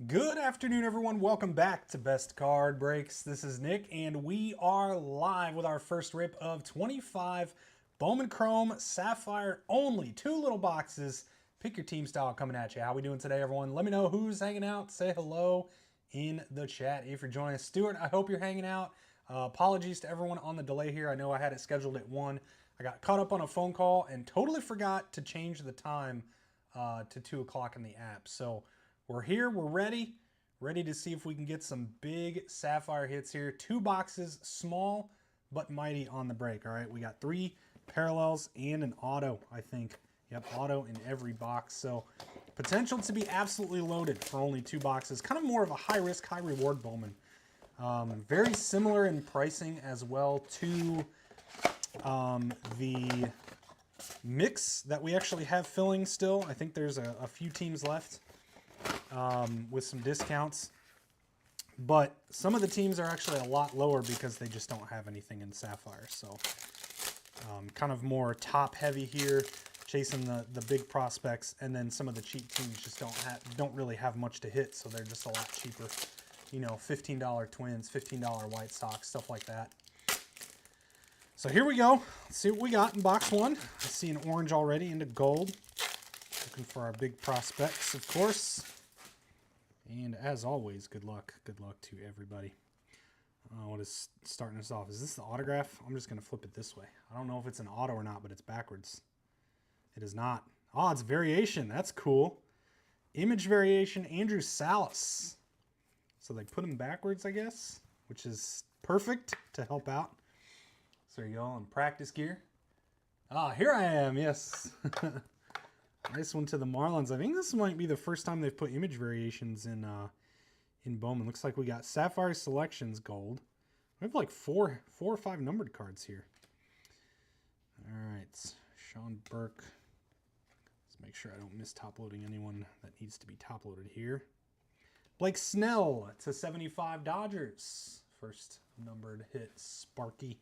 Good afternoon, everyone. Welcome back to Best Card Breaks. This is Nick, and we are live with our first rip of 25 Bowman Chrome Sapphire only. Two little boxes. Pick your team style coming at you. How we doing today, everyone? Let me know who's hanging out. Say hello in the chat if you're joining us. Stuart, I hope you're hanging out. Apologies to everyone on the delay here. I know I had it scheduled at 1. I got caught up on a phone call and totally forgot to change the time to 2 o'clock in the app. So we're here, we're ready to see if we can get some big Sapphire hits here. 2 boxes, small but mighty on the break. All right, we got 3 parallels and an auto, I think. Yep, auto in every box. So potential to be absolutely loaded for only 2 boxes. Kind of more of a high risk, high reward Bowman. Very similar in pricing as well to the mix that we actually have filling still. I think there's a few teams left with some discounts. But some of the teams are actually a lot lower because they just don't have anything in Sapphire. So kind of more top heavy here, chasing the big prospects, and then some of the cheap teams just don't really have much to hit, so they're just a lot cheaper. You know, $15 Twins, $15 White Sox, stuff like that. So here we go. Let's see what we got in box 1. I see an orange already into gold. Looking for our big prospects, of course. And as always, good luck. Good luck to everybody. What is starting us off? Is this the autograph? I'm just going to flip it this way. I don't know if it's an auto or not, but it's backwards. It is not. Oh, it's variation. That's cool. Image variation, Andrew Salas. So they put him backwards, I guess, which is perfect to help out. So there you go, in practice gear. Ah, here I am, yes. Nice one to the Marlins. I think this might be the first time they've put image variations in Bowman. Looks like we got Sapphire Selections gold. We have like four or five numbered cards here. All right, Sean Burke. Let's make sure I don't miss top loading anyone that needs to be top loaded here. Blake Snell to 75 Dodgers. First numbered hit, Sparky.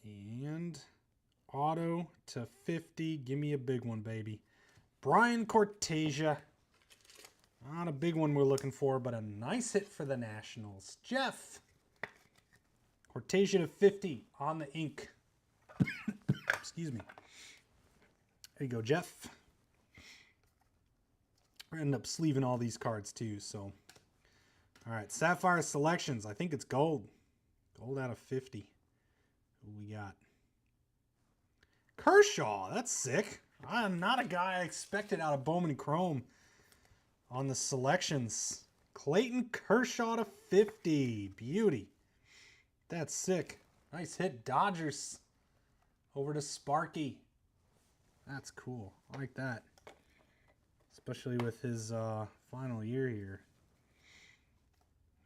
And auto to 50. Give me a big one, baby. Brian Cortasia. Not a big one we're looking for, but a nice hit for the Nationals. Jeff. Cortasia to 50 on the ink. Excuse me. There you go, Jeff. We're end up sleeving all these cards too, so. All right, Sapphire Selections. I think it's gold. Gold out of 50. Who we got? Kershaw. That's sick. I'm not a guy I expected out of Bowman Chrome on the selections. Clayton Kershaw to 50. Beauty. That's sick. Nice hit. Dodgers over to Sparky. That's cool. I like that. Especially with his final year here.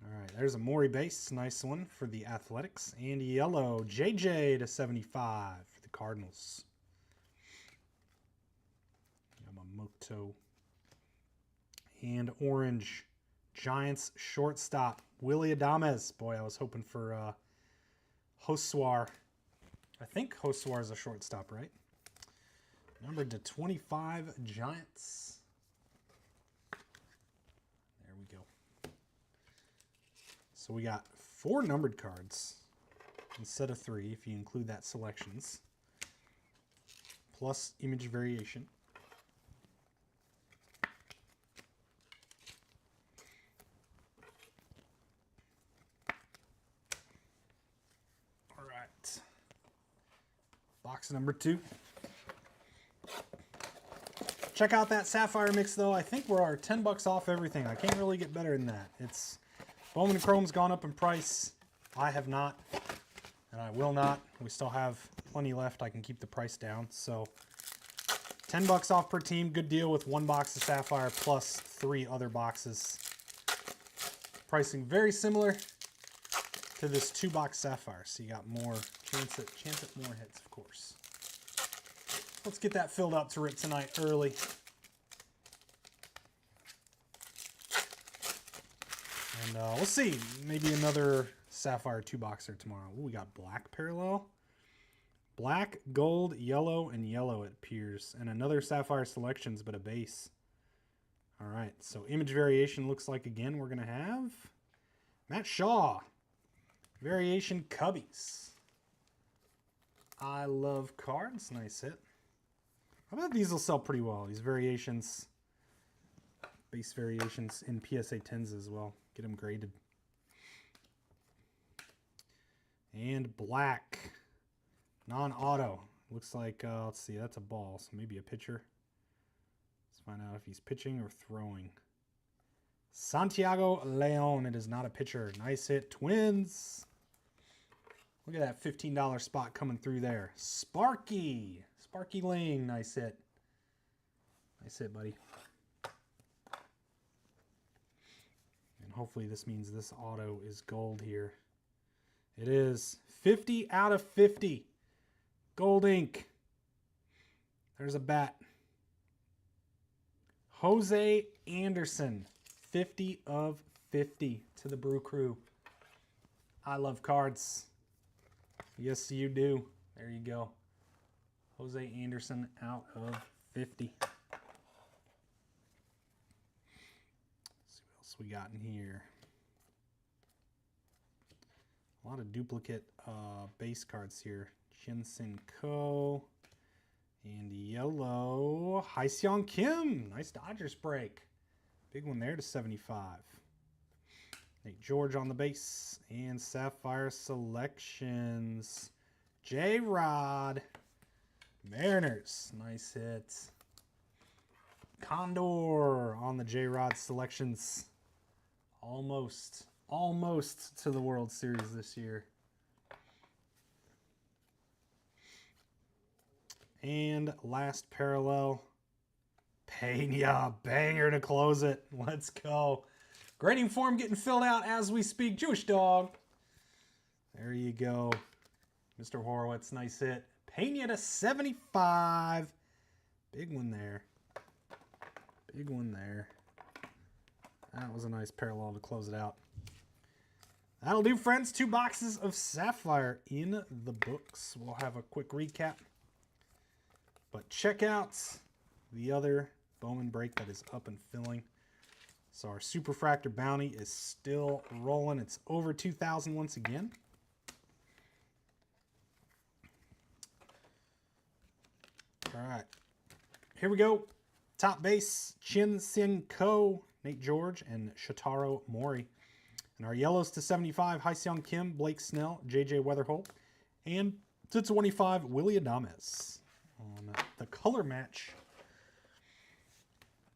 All right, there's a Maury base. Nice one for the Athletics. And yellow, JJ to 75 for the Cardinals. Yamamoto. And orange, Giants shortstop, Willy Adames. Boy, I was hoping for Hoswar. I think Hoswar is a shortstop, right? Numbered to 25, Giants. There we go. So we got 4 numbered cards instead of 3, if you include that selections, plus image variation. All right. Box number 2. Check out that Sapphire mix, though. I think we're 10 bucks off everything. I can't really get better than that. It's Bowman Chrome's gone up in price. I have not, and I will not. We still have plenty left. I can keep the price down. So 10 bucks off per team. Good deal with 1 box of Sapphire plus 3 other boxes. Pricing very similar to this 2-box Sapphire. So you got more chance at more hits, of course. Let's get that filled up to rip tonight early. And we'll see. Maybe another Sapphire 2-boxer tomorrow. Ooh, we got black parallel. Black, gold, yellow, and yellow, it appears. And another Sapphire Selections, but a base. All right, so image variation looks like, again, we're going to have Matt Shaw. Variation Cubbies. I love cards. Nice hit. I bet these will sell pretty well. These variations, base variations in PSA 10s as well. Get them graded. And black. Non-auto. Looks like, let's see, that's a ball, so maybe a pitcher. Let's find out if he's pitching or throwing. Santiago Leon. It is not a pitcher. Nice hit. Twins. Look at that $15 spot coming through there. Sparky. Sparky Ling. Nice hit. Nice hit, buddy. And hopefully this means this auto is gold here. It is 50 out of 50. Gold ink. There's a bat. Jose Anderson. 50 of 50 to the Brew Crew. I love cards. Yes, you do. There you go. Jose Anderson out of 50. Let's see what else we got in here. A lot of duplicate base cards here. Jinsen Ko. And yellow. Hye-Seong Kim. Nice Dodgers break. Big one there to 75. Nate George on the base. And Sapphire Selections. J-Rod. Mariners. Nice hit. Condor on the J-Rod Selections. Almost to the World Series this year. And last parallel. Pena, banger to close it. Let's go. Grading form getting filled out as we speak. Jewish Dog. There you go. Mr. Horowitz, nice hit. Pena to 75. Big one there. Big one there. That was a nice parallel to close it out. That'll do, friends. 2 boxes of Sapphire in the books. We'll have a quick recap. But check out the other Bowman break that is up and filling. So our Superfractor bounty is still rolling. It's over 2,000 once again. All right. Here we go. Top base, Jinsen Ko, Nate George, and Shotaro Mori. And our yellows to 75, Hye-Seong Kim, Blake Snell, JJ Weatherholt, and to 25, Willy Adames. On the color match.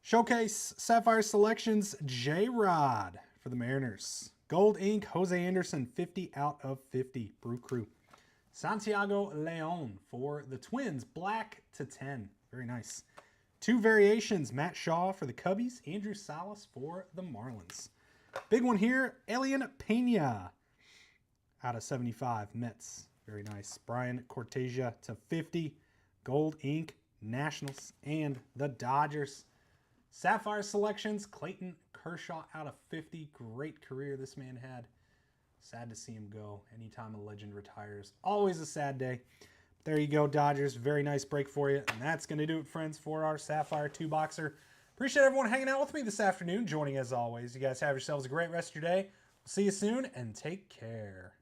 Showcase Sapphire Selections, J-Rod for the Mariners. Gold ink, Jose Anderson, 50 out of 50, Brew Crew. Santiago Leon for the Twins, black to 10. Very nice. 2 variations, Matt Shaw for the Cubbies, Andrew Salas for the Marlins. Big one here, Elian Pena out of 75, Mets. Very nice. Brian Cortesia to 50. Gold ink, Nationals, and the Dodgers. Sapphire Selections, Clayton Kershaw out of 50. Great career this man had. Sad to see him go. Anytime a legend retires, always a sad day. There you go, Dodgers. Very nice break for you. And that's going to do it, friends, for our Sapphire 2-boxer. Appreciate everyone hanging out with me this afternoon, joining as always. You guys have yourselves a great rest of your day. We'll see you soon, and take care.